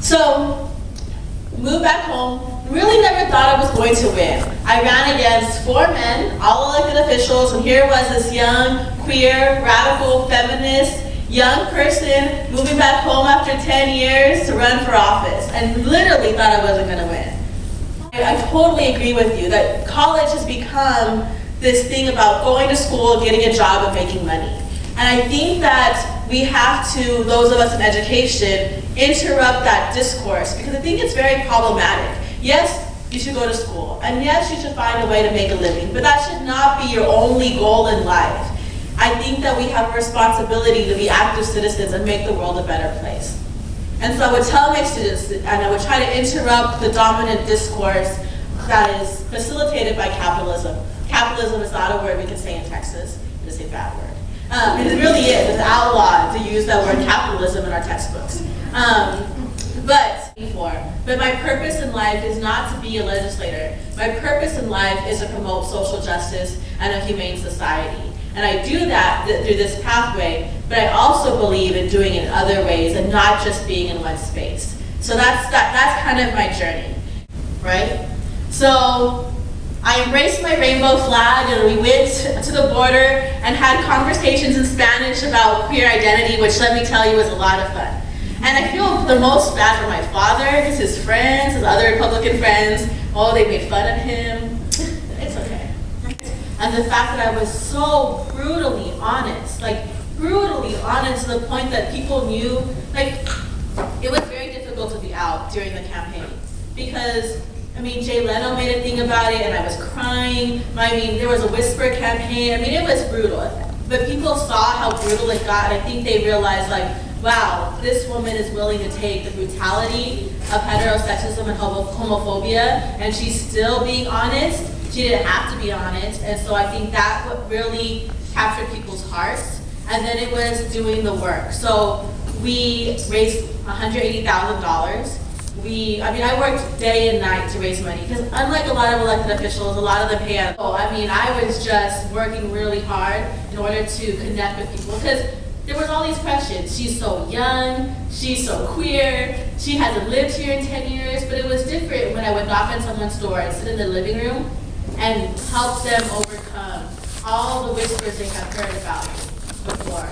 So, moved back home, really never thought I was going to win. I ran against 4 men, all elected officials, and here was this young, queer, radical, feminist, young person moving back home after 10 years to run for office, and literally thought I wasn't going to win. I totally agree with you that college has become this thing about going to school, getting a job, and making money. And I think that we have to, those of us in education, interrupt that discourse because I think it's very problematic. Yes, you should go to school, and yes, you should find a way to make a living, but that should not be your only goal in life. I think that we have a responsibility to be active citizens and make the world a better place. And so I would tell my students, and I would try to interrupt the dominant discourse that is facilitated by capitalism. Capitalism is not a word we can say in Texas. It is a bad word. It really is. It's outlawed to use that word capitalism in our textbooks. But my purpose in life is not to be a legislator. My purpose in life is to promote social justice and a humane society. And I do that through this pathway, but I also believe in doing it in other ways and not just being in one space. So that's kind of my journey, right? So I embraced my rainbow flag and we went to the border and had conversations in Spanish about queer identity, which let me tell you was a lot of fun. And I feel the most bad for my father because his friends, his other Republican friends, they made fun of him. It's okay. And the fact that I was so brutally honest, brutally honest to the point that people knew, it was very difficult to be out during the campaign because Jay Leno made a thing about it and I was crying. There was a whisper campaign. it was brutal. But people saw how brutal it got and I think they realized wow, this woman is willing to take the brutality of heterosexism and homophobia and she's still being honest. She didn't have to be honest. And so I think that what really captured people's hearts. And then it was doing the work. So we raised $180,000. I worked day and night to raise money because unlike a lot of elected officials, a lot of them pay out. I was just working really hard in order to connect with people because there was all these questions. She's so young, she's so queer, she hasn't lived here in 10 years, but it was different when I would knock on someone's door and sit in the living room and help them overcome all the whispers they have heard about before.